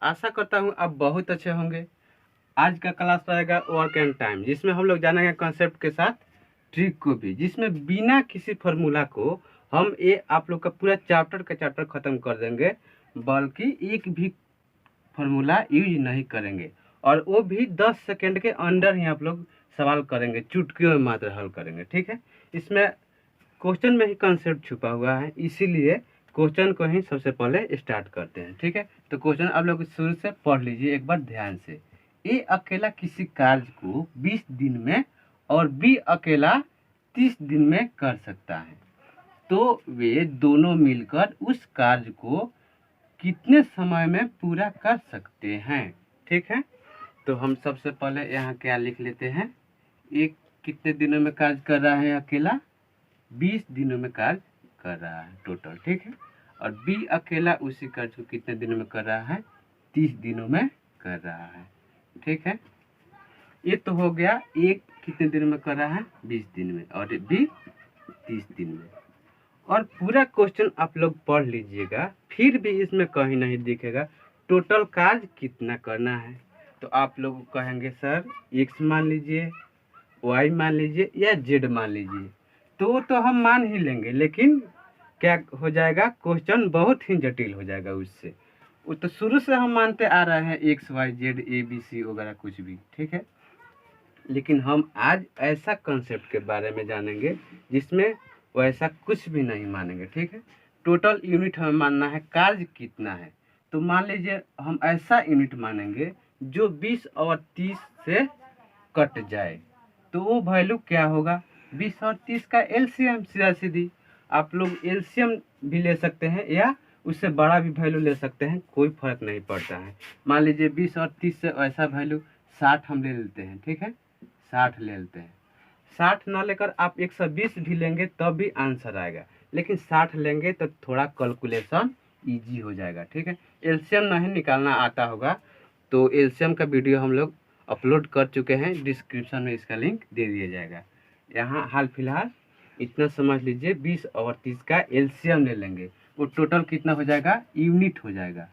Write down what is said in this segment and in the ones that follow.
आशा करता हूँ आप बहुत अच्छे होंगे। आज का क्लास रहेगा वर्क एंड टाइम, जिसमें हम लोग जानेंगे कॉन्सेप्ट के साथ ट्रिक को भी, जिसमें बिना किसी फार्मूला को हम ये आप लोग का पूरा चैप्टर का चैप्टर ख़त्म कर देंगे, बल्कि एक भी फार्मूला यूज नहीं करेंगे और वो भी 10 सेकंड के अंदर ही आप लोग सवाल करेंगे, चुटकियों में मात्र हल करेंगे। ठीक है, इसमें क्वेश्चन में ही कंसेप्ट छुपा हुआ है, इसीलिए क्वेश्चन को ही सबसे पहले स्टार्ट करते हैं। ठीक है, तो क्वेश्चन आप लोग शुरू से पढ़ लीजिए एक बार ध्यान से। ए अकेला किसी कार्य को 20 दिन में और बी अकेला 30 दिन में कर सकता है, तो वे दोनों मिलकर उस कार्य को कितने समय में पूरा कर सकते हैं। ठीक है, तो हम सबसे पहले यहाँ क्या लिख लेते हैं, एक कितने दिनों में कार्य कर रहा है अकेला, 20 दिनों में कार्य कर रहा है टोटल। ठीक है, और बी अकेला उसी कार्य को कितने दिनों में कर रहा है, 30 दिनों में कर रहा है। ठीक है, ये तो हो गया, एक कितने दिनों में कर रहा है, 20 दिन में, और बी 30 दिन में। और पूरा क्वेश्चन आप लोग पढ़ लीजिएगा, फिर भी इसमें कहीं नहीं दिखेगा टोटल कार्य कितना करना है। तो आप लोग कहेंगे सर एक्स मान लीजिए, वाई मान लीजिए या जेड मान लीजिए, तो हम मान ही लेंगे, लेकिन क्या हो जाएगा, क्वेश्चन बहुत ही जटिल हो जाएगा उससे। वो तो शुरू से हम मानते आ रहे हैं X Y Z A B C वगैरह कुछ भी। ठीक है, लेकिन हम आज ऐसा कंसेप्ट के बारे में जानेंगे जिसमें वैसा कुछ भी नहीं मानेंगे। ठीक है, टोटल यूनिट हमें मानना है, कार्य कितना है। तो मान लीजिए हम ऐसा यूनिट मानेंगे जो 20 और 30 से कट जाए, तो वो वैल्यू क्या होगा, 20 और 30 का एलसीएम। सीधा सीधी आप लोग एलसीएम भी ले सकते हैं या उससे बड़ा भी वैल्यू ले सकते हैं, कोई फर्क नहीं पड़ता है। मान लीजिए 20 और 30 से ऐसा वैल्यू 60 हम ले लेते हैं। ठीक है, 60 ले लेते हैं, 60 ना लेकर आप 120 भी लेंगे तब भी आंसर आएगा, लेकिन 60 लेंगे तो थोड़ा कैलकुलेशन इजी हो जाएगा। ठीक है, एलसीएम नहीं निकालना आता होगा तो एलसीएम का वीडियो हम लोग अपलोड कर चुके हैं, डिस्क्रिप्शन में इसका लिंक दे दिया जाएगा। यहाँ हाल फिलहाल इतना समझ लीजिए, 20 और 30 का एलसीएम ले लेंगे, वो टोटल कितना हो जाएगा, यूनिट हो जाएगा।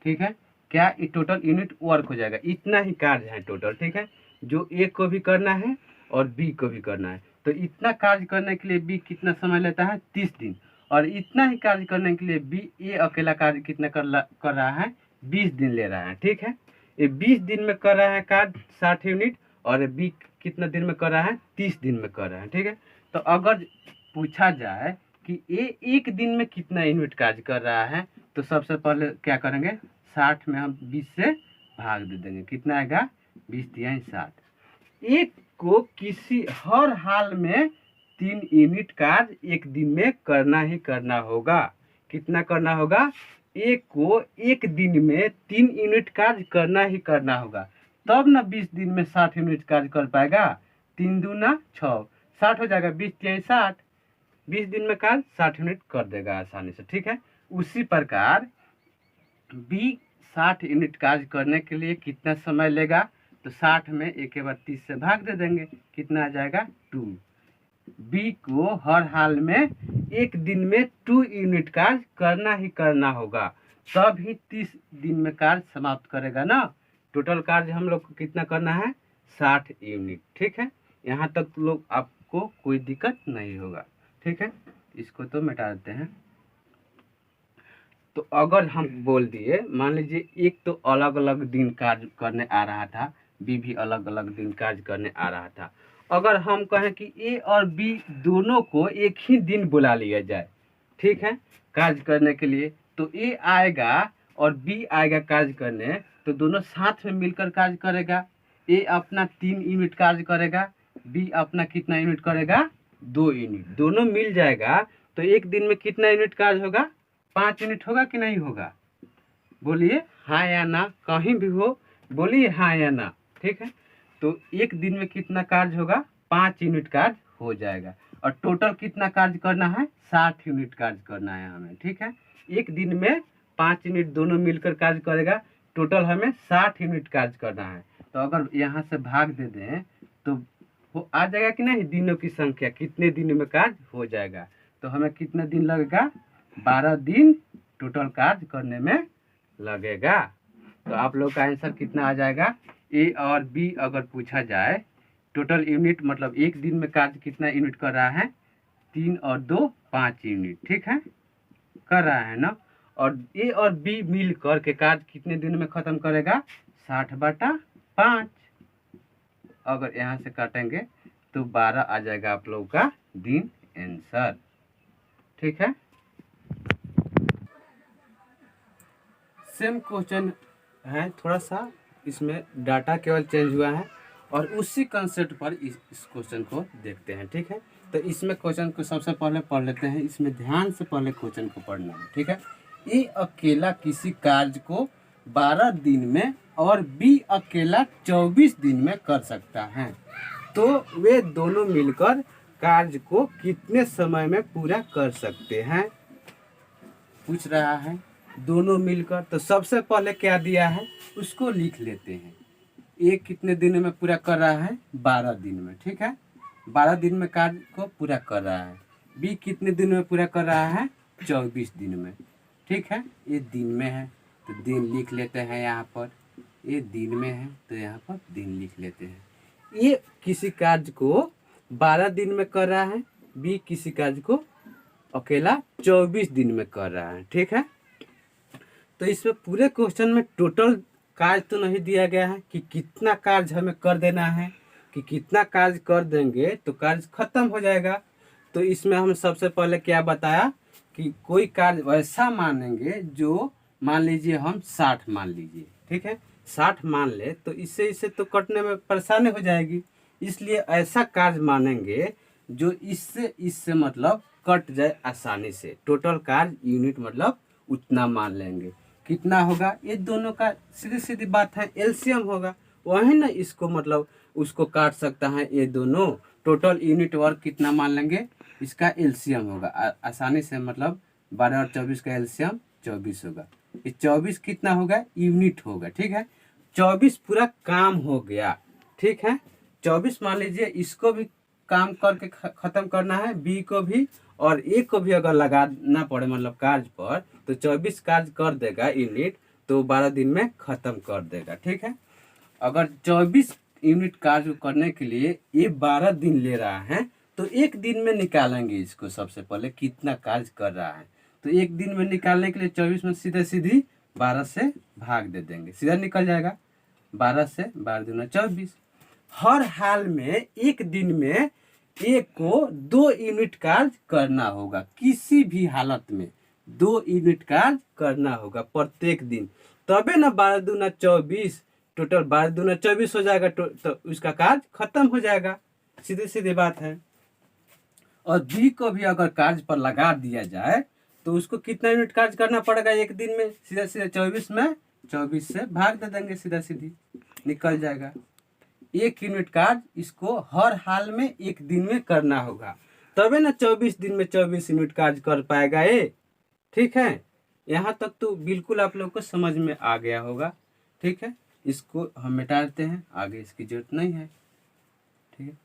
ठीक है, क्या ये टोटल यूनिट वर्क हो जाएगा, इतना ही कार्य है टोटल। ठीक है, जो ए को भी करना है और बी को भी करना है, तो इतना कार्य करने के लिए बी कितना समय लेता है, 30 दिन, और इतना ही कार्य करने के लिए बी ए अकेला कार्य कितना कर रहा है, 20 दिन ले रहा है। ठीक है, ये 20 दिन में कर रहा है कार्य 60 यूनिट, और बी कितना दिन में कर रहा है, 30 दिन में कर रहा है। ठीक है, तो अगर पूछा जाए कि ए एक दिन में कितना यूनिट कार्य कर रहा है, तो सबसे पहले क्या करेंगे, 60 में हम 20 से भाग दे देंगे, कितना आएगा, 20 तिहाई 60। एक को किसी हर हाल में 3 यूनिट कार्य एक दिन में करना ही करना होगा। कितना करना होगा, एक को एक दिन में 3 यूनिट कार्य करना ही करना होगा, तब ना 20 दिन में 60 यूनिट कार्य कर पाएगा। 3 दूना 6, 60 हो जाएगा, 20 तिहाई 60, 20 दिन में कार्य 60 यूनिट कर देगा आसानी से। ठीक है, उसी प्रकार बी 60 यूनिट कार्य करने के लिए कितना समय लेगा, तो 60 में एक के बाद 30 से भाग दे देंगे, कितना आ जाएगा, 2। बी को हर हाल में एक दिन में 2 यूनिट कार्य करना ही करना होगा, तब ही 30 दिन में कार्य समाप्त करेगा ना। टोटल कार्य हम लोग को कितना करना है, 60 यूनिट। ठीक है, यहाँ तक लोग आपको कोई दिक्कत नहीं होगा। ठीक है, इसको तो मिटा देते हैं। तो अगर हम बोल दिए, मान लीजिए एक तो अलग अलग दिन कार्य करने आ रहा था, बी भी अलग अलग दिन कार्य करने आ रहा था, अगर हम कहें कि ए और बी दोनों को एक ही दिन बुला लिया जाए, ठीक है, कार्य करने के लिए, तो ए आएगा और बी आएगा कार्य करने, तो दोनों साथ में मिलकर कार्य करेगा। ए अपना 3 यूनिट कार्य करेगा, बी अपना कितना यूनिट करेगा, 2 यूनिट, दोनों मिल जाएगा, तो एक दिन में कितना यूनिट कार्य होगा, 5 यूनिट होगा कि नहीं होगा, बोलिए हाँ या ना, कहीं भी हो बोलिए हाँ या ना। ठीक है, तो एक दिन में कितना कार्य होगा, 5 यूनिट कार्य हो जाएगा, और टोटल कितना कार्य करना है, 60 यूनिट कार्य करना है हमें। ठीक है, एक दिन में 5 यूनिट दोनों मिलकर कार्य करेगा, टोटल हमें 60 यूनिट कार्य करना है। तो अगर यहाँ से भाग दे दें तो वो आ जाएगा कि नहीं, दिनों की संख्या कितने दिनों में कार्य हो जाएगा, तो हमें कितना दिन लगेगा, 12 दिन टोटल कार्य करने में लगेगा। तो आप लोग का आंसर कितना आ जाएगा, ए और बी अगर पूछा जाए टोटल यूनिट मतलब एक दिन में कार्य कितना यूनिट कर रहा है, 3 और 2 5 यूनिट, ठीक है, कर रहा है ना। और ए और बी मिल कर के कार्य कितने दिन में खत्म करेगा, 60/5। अगर यहाँ से काटेंगे तो 12 आ जाएगा आप लोगों का दिन आंसर, ठीक है। सेम क्वेश्चन है, थोड़ा सा इसमें डाटा केवल चेंज हुआ है और उसी कंसेप्ट पर इस क्वेश्चन को देखते हैं, ठीक है। तो इसमें क्वेश्चन को सबसे पहले पढ़ लेते हैं, इसमें ध्यान से पहले क्वेश्चन को पढ़ना है, ठीक है। ए अकेला किसी कार्य को 12 दिन में और बी अकेला 24 दिन में कर सकता है, तो वे दोनों मिलकर कार्य को कितने समय में पूरा कर सकते हैं, पूछ रहा है। दोनों मिलकर, तो सबसे पहले क्या दिया है उसको लिख लेते हैं। एक कितने दिन में पूरा कर रहा है, 12 दिन में, ठीक है, 12 दिन में कार्य को पूरा कर रहा है। बी कितने दिन में पूरा कर रहा है, 24 दिन में, ठीक है। ये दिन में है तो दिन लिख लेते हैं यहाँ पर, ये दिन में है तो यहाँ पर दिन लिख लेते हैं। ये किसी कार्य को 12 दिन में कर रहा है, बी किसी कार्य को अकेला 24 दिन में कर रहा है, ठीक है। तो इसमें पूरे क्वेश्चन में टोटल कार्य तो नहीं दिया गया है कि कितना कार्य हमें कर देना है, कि कितना कार्य कर देंगे तो कार्य खत्म हो जाएगा। तो इसमें हम सबसे पहले क्या बताया कि कोई कार्य वैसा मानेंगे जो, मान लीजिए हम 60 मान लीजिए, ठीक है, 60 मान ले तो इससे तो कटने में परेशानी हो जाएगी, इसलिए ऐसा कार्य मानेंगे जो इससे मतलब कट जाए आसानी से। टोटल कार्य यूनिट मतलब उतना मान लेंगे, कितना होगा, ये दोनों का सीधी सीधी बात है एलसीएम होगा, वही ना इसको मतलब उसको काट सकता है ये दोनों। टोटल यूनिट वर्क कितना मान लेंगे, इसका एलसीएम होगा आसानी से, मतलब 12 और 24 का एलसीएम 24 होगा। ये 24 कितना होगा, यूनिट होगा, ठीक है। 24 पूरा काम हो गया, ठीक है। 24 मान लीजिए इसको भी काम करके खत्म करना है, बी को भी और ए को भी अगर लगाना पड़े मतलब कार्य पर, तो 24 कार्य कर देगा यूनिट, तो 12 दिन में खत्म कर देगा, ठीक है। अगर 24 यूनिट कार्य करने के लिए ये 12 दिन ले रहा है, तो एक दिन में निकालेंगे इसको सबसे पहले कितना कार्य कर रहा है। तो एक दिन में निकालने के लिए 24 में सीधे सीधी 12 से भाग दे देंगे, सीधा निकल जाएगा, 12 से 12 दूना 24। हर हाल में एक दिन में एक को 2 यूनिट कार्य करना होगा, किसी भी हालत में 2 यूनिट कार्य करना होगा प्रत्येक दिन, तबे ना 12 दूना 24, टोटल 12 दूना 24 हो जाएगा, तो उसका कार्य खत्म हो जाएगा, सीधी सीधी बात है। और बी को भी अगर कार्य पर लगा दिया जाए तो उसको कितना यूनिट कार्य करना पड़ेगा एक दिन में, सीधा सीधा 24 में 24 से भाग दे देंगे, सीधा सीधी निकल जाएगा। एक यूनिट कार्य इसको हर हाल में एक दिन में करना होगा, तबे ना 24 दिन में 24 यूनिट कार्य कर पाएगा ये, ठीक है। यहाँ तक तो बिल्कुल आप लोग को समझ में आ गया होगा, ठीक है। इसको हम मिटा देते हैं, आगे इसकी जरूरत नहीं है, ठीक है।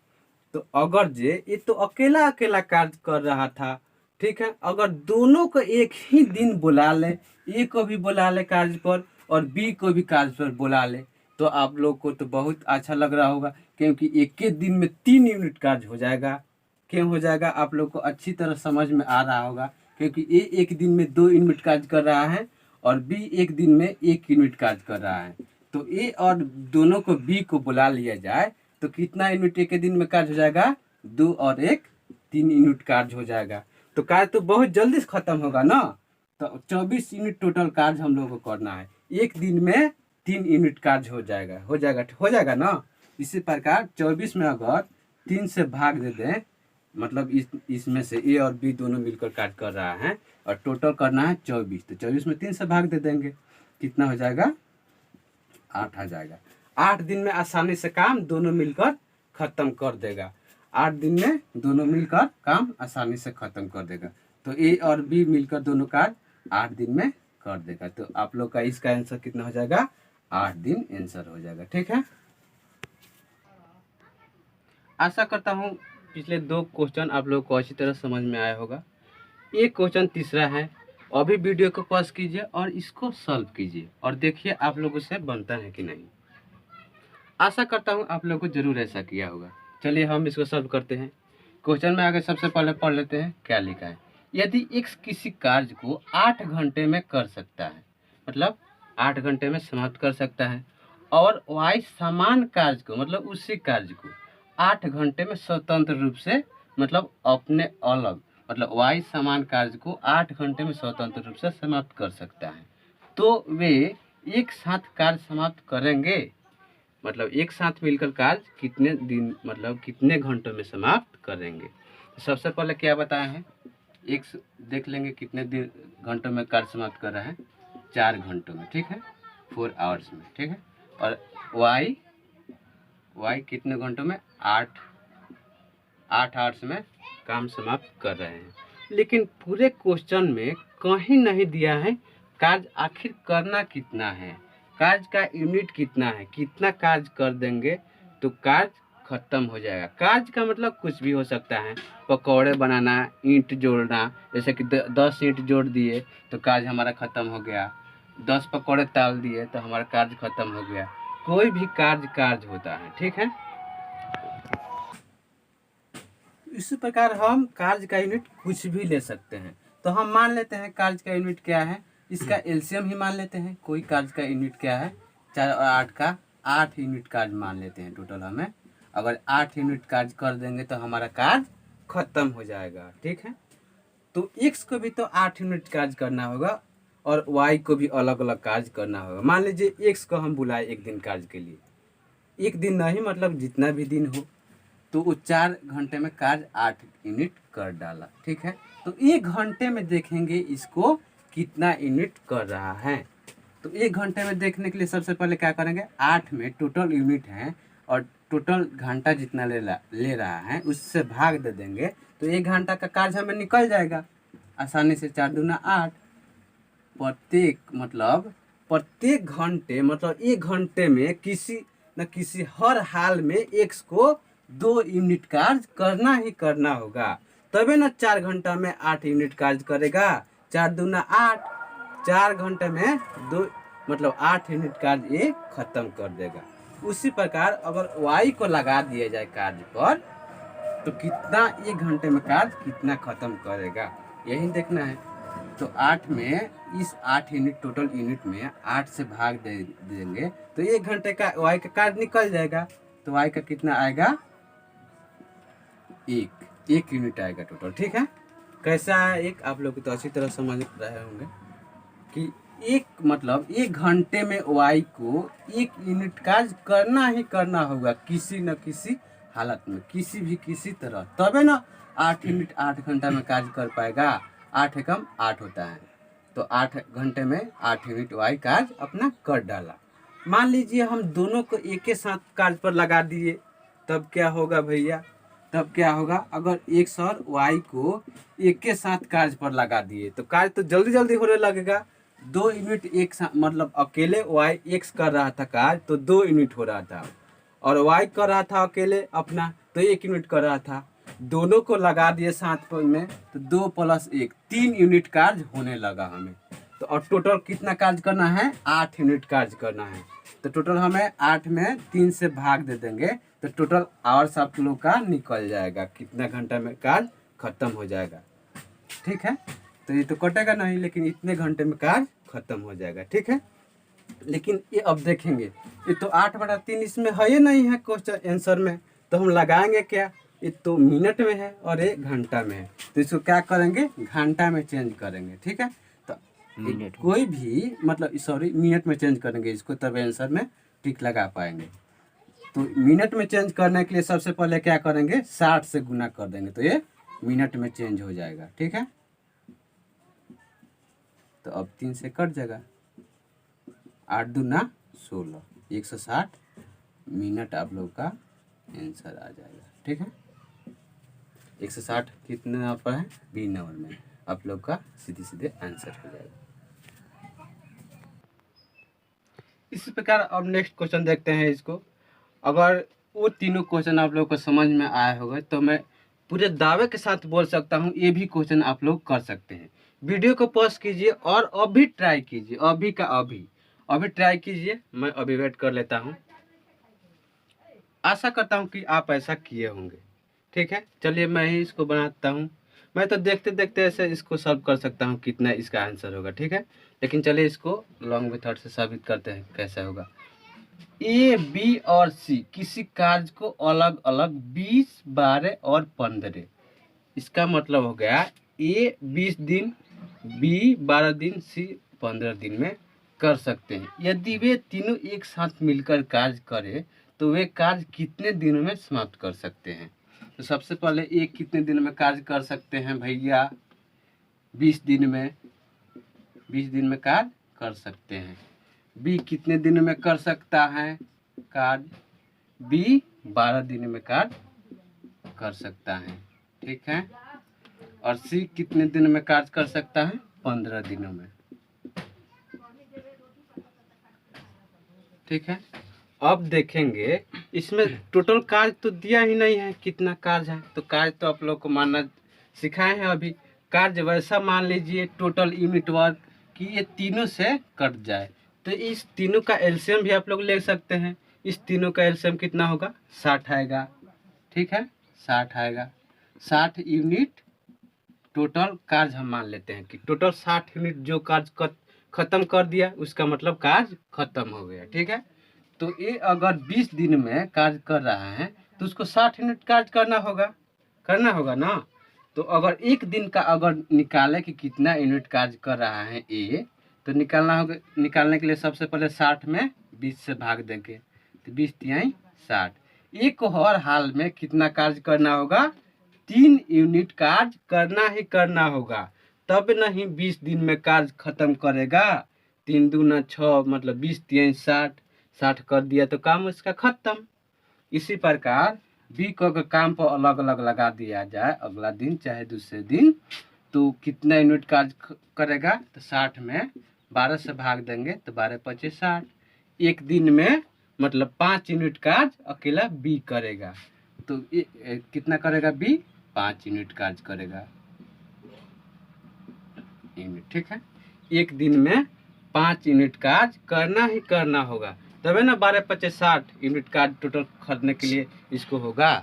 तो अगर ये तो अकेला अकेला कार्य कर रहा था, ठीक है, अगर दोनों को एक ही दिन बुला ले, ए को भी बुला ले कार्य पर और बी को भी कार्य पर बुला ले, तो आप लोग को तो बहुत अच्छा लग रहा होगा, क्योंकि एक के दिन में 3 यूनिट कार्य हो जाएगा। क्यों हो जाएगा, आप लोग को अच्छी तरह समझ में आ रहा होगा, क्योंकि ए एक दिन में 2 यूनिट कार्य कर रहा है और बी एक दिन में 1 यूनिट कार्य कर रहा है। तो ए और दोनों को बी को बुला लिया जाए तो कितना यूनिट एक दिन में कार्य हो जाएगा, 2 और 1 3 यूनिट कार्य हो जाएगा। तो कार्य तो बहुत जल्दी से खत्म होगा ना। तो 24 यूनिट टोटल कार्य हम लोग को करना है, एक दिन में 3 यूनिट कार्य हो जाएगा ना। इसी प्रकार 24 में अगर 3 से भाग दे दें, मतलब इसमें से ए और बी दोनों मिलकर कार्य कर रहा है और टोटल करना है 24, तो 24 में 3 से भाग दे देंगे, कितना हो जाएगा, 8 आ जाएगा। 8 दिन में आसानी से काम दोनों मिलकर खत्म कर देगा, 8 दिन में दोनों मिलकर काम आसानी से खत्म कर देगा। तो ए और बी मिलकर दोनों कार्य 8 दिन में कर देगा। तो आप लोग का इसका आंसर कितना हो जाएगा, 8 दिन आंसर हो जाएगा, ठीक है। आशा करता हूँ पिछले 2 क्वेश्चन आप लोग को अच्छी तरह समझ में आया होगा। एक क्वेश्चन तीसरा है, अभी वीडियो को पॉज कीजिए और इसको सॉल्व कीजिए और देखिए आप लोगों से बनता है कि नहीं। आशा करता हूँ आप लोगों को जरूर ऐसा किया होगा। चलिए हम इसको सॉल्व करते हैं। क्वेश्चन में आगे सबसे पहले पढ़ लेते हैं क्या लिखा है। यदि x किसी कार्य को 8 घंटे में कर सकता है, मतलब 8 घंटे में समाप्त कर सकता है, और y समान कार्य को, मतलब उसी कार्य को 8 घंटे में स्वतंत्र रूप से, मतलब अपने अलग, मतलब y समान कार्य को 8 घंटे में स्वतंत्र रूप से समाप्त कर सकता है, तो वे एक साथ कार्य समाप्त करेंगे। मतलब एक साथ मिलकर कार्य कितने दिन, मतलब कितने घंटों में समाप्त करेंगे। सबसे पहले क्या बताया है, एक देख लेंगे कितने दिन घंटों में कार्य समाप्त कर रहा है, 4 घंटों में, ठीक है, 4 आवर्स में, ठीक है। और वाई कितने घंटों में, 8 आवर्स में काम समाप्त कर रहे हैं। लेकिन पूरे क्वेश्चन में कहीं नहीं दिया है कार्य आखिर करना कितना है, कार्य का यूनिट कितना है, कितना कार्य कर देंगे तो कार्य खत्म हो जाएगा। कार्य का मतलब कुछ भी हो सकता है, पकौड़े बनाना, ईंट जोड़ना, जैसे कि 10 ईंट जोड़ दिए तो कार्य हमारा खत्म हो गया, 10 पकौड़े तल दिए तो हमारा कार्य खत्म हो गया। कोई भी कार्य होता है, ठीक है। इसी प्रकार हम कार्य का यूनिट कुछ भी ले सकते हैं। तो हम मान लेते हैं कार्य का यूनिट क्या है, इसका एलसीएम ही मान लेते हैं। कोई कार्य का यूनिट क्या है, 4 और 8 का 8 यूनिट कार्य मान लेते हैं टोटल। हमें अगर 8 यूनिट कार्य कर देंगे तो हमारा कार्य खत्म हो जाएगा, ठीक है। तो x को भी तो 8 यूनिट कार्य करना होगा और y को भी अलग अलग कार्य करना होगा। मान लीजिए x को हम बुलाए एक दिन कार्य के लिए, एक दिन नहीं मतलब जितना भी दिन हो, तो वो 4 घंटे में कार्य 8 यूनिट कर डाला, ठीक है। तो 1 घंटे में देखेंगे इसको कितना यूनिट कर रहा है। तो 1 घंटे में देखने के लिए सबसे पहले क्या करेंगे, 8 में टोटल यूनिट है और टोटल घंटा जितना ले रहा है उससे भाग दे देंगे तो 1 घंटा का कार्य हमें निकल जाएगा आसानी से। 4 दूना 8, प्रत्येक घंटे, मतलब 1 घंटे में किसी न किसी हर हाल में x को 2 यूनिट कार्य करना ही करना होगा, तबे ना 4 घंटा में 8 यूनिट कार्य करेगा। 4 दूना 8, 4 घंटे में 2 मतलब 8 यूनिट कार्य ये खत्म कर देगा। उसी प्रकार अगर y को लगा दिया जाए कार्य पर तो कितना 1 घंटे में कार्य कितना खत्म करेगा, यही देखना है। तो 8 में, इस 8 यूनिट टोटल यूनिट में 8 से भाग दे देंगे तो 1 घंटे का y का कार्य निकल जाएगा। तो y का कितना आएगा, 1 यूनिट आएगा टोटल, ठीक है। कैसा है एक, आप लोग तो अच्छी तरह समझ रहे होंगे कि मतलब 1 घंटे में y को 1 यूनिट कार्य करना ही करना होगा किसी न किसी हालत में, किसी तरह, तबे ना 8 यूनिट 8 घंटा में कार्य कर पाएगा। 8 एकम 8 होता है, तो 8 घंटे में 8 यूनिट y कार्य अपना कर डाला। मान लीजिए हम दोनों को एक ही साथ कार्य पर लगा दिए, तब क्या होगा भैया, तब क्या होगा, अगर x और y को एक के साथ कार्य पर लगा दिए तो कार्य तो जल्दी जल्दी होने लगेगा। 2 यूनिट एक साथ, मतलब अकेले y x कर रहा था कार्य तो 2 यूनिट हो रहा था, और y कर रहा था अकेले अपना तो 1 यूनिट कर रहा था। दोनों को लगा दिए साथ में तो 2 + 1 3 यूनिट कार्य होने लगा हमें। तो और टोटल कितना कार्य करना है, 8 यूनिट कार्य करना है। तो टोटल हमें 8 में 3 से भाग दे देंगे तो टोटल आवर्स आप लोग का निकल जाएगा, कितना घंटा में कार्य खत्म हो जाएगा, ठीक है। तो ये तो कटेगा नहीं, लेकिन इतने घंटे में कार्य खत्म हो जाएगा, ठीक है। लेकिन ये अब देखेंगे, ये तो 8/3 इसमें है ही नहीं है क्वेश्चन आंसर में, तो हम लगाएंगे क्या, ये तो मिनट में है और ये घंटा में है, तो इसको क्या करेंगे, घंटा में चेंज करेंगे, ठीक है। तो कोई भी, मतलब सॉरी, मिनट में चेंज करेंगे इसको, तब आंसर में टिक लगा पाएंगे। तो मिनट में चेंज करने के लिए सबसे पहले क्या करेंगे, 60 से गुना कर देंगे तो ये मिनट में चेंज हो जाएगा, ठीक है। तो अब 3 से कट जाएगा, 8 दूना 16, 160 मिनट आप लोग का आंसर आ जाएगा, ठीक है। 160 कितने नंबर पर है, बी नंबर में, आप लोग का सीधे आंसर हो जाएगा। इसी प्रकार अब नेक्स्ट क्वेश्चन देखते हैं इसको। अगर वो तीनों क्वेश्चन आप लोग को समझ में आया होगा तो मैं पूरे दावे के साथ बोल सकता हूँ ये भी क्वेश्चन आप लोग कर सकते हैं, वीडियो को पॉज कीजिए और अभी ट्राई कीजिए, अभी का अभी ट्राई कीजिए। मैं अभी वेट कर लेता हूँ। आशा करता हूँ कि आप ऐसा किए होंगे। ठीक है, चलिए मैं ही इसको बनाता हूँ। मैं तो देखते देखते ऐसे इसको सॉल्व कर सकता हूँ कितना इसका आंसर होगा। ठीक है, लेकिन चलिए इसको लॉन्ग मेथड से साबित करते हैं कैसे होगा। ए, बी और सी किसी कार्य को अलग अलग 20, 12 और 15, इसका मतलब हो गया ए 20 दिन, बी 12 दिन, सी 15 दिन में कर सकते हैं। यदि वे तीनों एक साथ मिलकर कार्य करें तो वे कार्य कितने दिनों में समाप्त कर सकते हैं। तो सबसे पहले ए कितने दिन में कार्य कर सकते हैं भैया? 20 दिन में, 20 दिन में कार्य कर सकते हैं। बी कितने दिन में कर सकता है कार्य? बी 12 दिन में कार्य कर सकता है। ठीक है, और सी कितने दिन में कार्य कर सकता है? 15 दिनों में। ठीक है, अब देखेंगे इसमें टोटल कार्य तो दिया ही नहीं है कितना कार्य है, तो कार्य तो आप लोग को मानना सिखाए हैं अभी। कार्य वैसा मान लीजिए टोटल यूनिट वर्क कि ये तीनों से कट जाए, तो इस तीनों का एलसीएम भी आप लोग ले सकते हैं। इस तीनों का एलसीएम कितना होगा? 60 आएगा। ठीक है, 60 आएगा। 60 यूनिट टोटल कार्य हम मान लेते हैं कि टोटल 60 यूनिट जो कार्य खत्म कर दिया उसका मतलब कार्य खत्म हो गया। ठीक है, तो ये अगर 20 दिन में कार्य कर रहा है तो उसको 60 यूनिट कार्य करना होगा ना। तो अगर एक दिन का अगर निकाले कि कितना यूनिट कार्य कर रहा है ए, तो निकालने के लिए सबसे पहले 60 में 20 से भाग देंगे, तो 20 तिहाई 60। एक को हर हाल में कितना कार्य करना होगा? 3 यूनिट कार्य करना ही करना होगा, तब नहीं 20 दिन में कार्य खत्म करेगा। 3 दूना 6 मतलब 20 तिहाई 60, 60 कर दिया तो काम उसका खत्म। इसी प्रकार बी को अगर काम पर अलग अलग लगा दिया जाए अगला दिन चाहे दूसरे दिन, तो कितना यूनिट कार्य करेगा? तो 60 में 12 से भाग देंगे तो 12 25 60। एक दिन में मतलब 5 यूनिट कार्य अकेला बी करेगा, तो कितना करेगा बी? 5 यूनिट कार्य करेगा यूनिट। ठीक है, एक दिन में 5 यूनिट कार्य करना ही करना होगा, तभी ना 12 25 60 यूनिट कार्य टोटल खरीदने के लिए इसको होगा।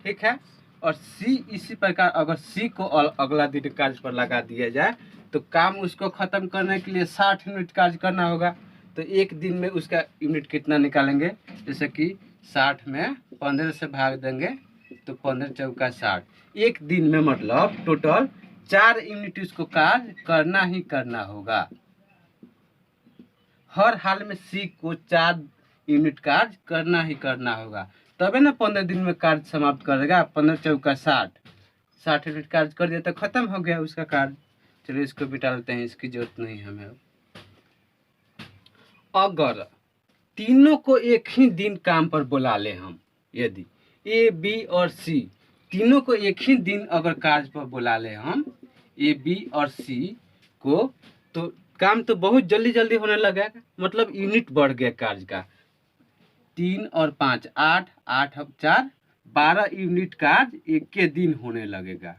ठीक है, और सी इसी प्रकार अगर सी को अगला दिन कार्य पर लगा दिया जाए तो काम उसको खत्म करने के लिए 60 यूनिट कार्य करना होगा। तो एक दिन में उसका यूनिट कितना निकालेंगे? जैसे कि 60 में 15 से भाग देंगे तो 15 चौका 60। एक दिन में मतलब टोटल 4 यूनिट उसको कार्य करना ही करना होगा। हर हाल में सी को 4 यूनिट कार्य करना ही करना होगा, तबे ना 15 दिन में कार्य समाप्त करेगा। 15 चौका 60, 60 यूनिट कार्य कर दिया तो खत्म हो गया उसका कार्य। चलिए इसको बिटा लेते हैं, इसकी जरूरत नहीं हमें। अगर तीनों को एक ही दिन काम पर बुला ले हम, यदि ए बी और सी तीनों को एक ही दिन अगर कार्य पर बुला ले हम ए बी और सी को, तो काम तो बहुत जल्दी जल्दी होने लगेगा, मतलब यूनिट बढ़ गया कार्य का। 3 और 5 8, 8 अब 4 12 यूनिट कार्य एक के दिन होने लगेगा।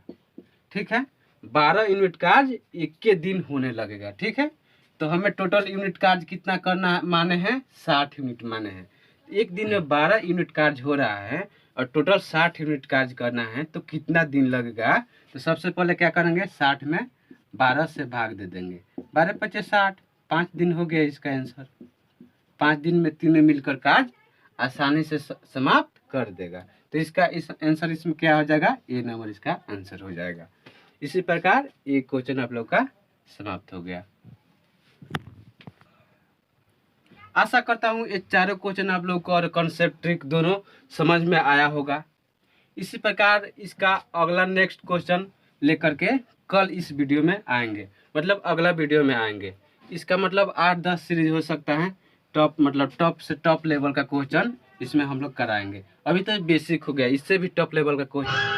ठीक है, 12 यूनिट कार्य एक के दिन होने लगेगा। ठीक है, तो हमें टोटल यूनिट कार्य कितना करना माने हैं? 60 यूनिट माने हैं। एक दिन में 12 यूनिट कार्य हो रहा है और टोटल 60 यूनिट कार्य करना है, तो कितना दिन लगेगा? तो सबसे पहले क्या करेंगे? 60 में 12 से भाग दे देंगे, 12 25 60, 5 दिन हो गया इसका आंसर। 5 दिन में तीनों मिलकर कार्य आसानी से समाप्त कर देगा, तो इसका इस आंसर इसमें क्या हो जाएगा? ए नंबर इसका आंसर हो जाएगा। इसी प्रकार ये क्वेश्चन आप लोग का समाप्त हो गया। आशा करता हूँ ये चारों क्वेश्चन आप लोग को और कॉन्सेप्ट ट्रिक दोनों समझ में आया होगा। इसी प्रकार इसका अगला नेक्स्ट क्वेश्चन लेकर के कल इस वीडियो में आएंगे, मतलब अगला वीडियो में आएंगे। इसका मतलब 8-10 सीरीज हो सकता है, टॉप से टॉप लेवल का क्वेश्चन इसमें हम लोग कराएंगे। अभी तो बेसिक हो गया, इससे भी टॉप लेवल का क्वेश्चन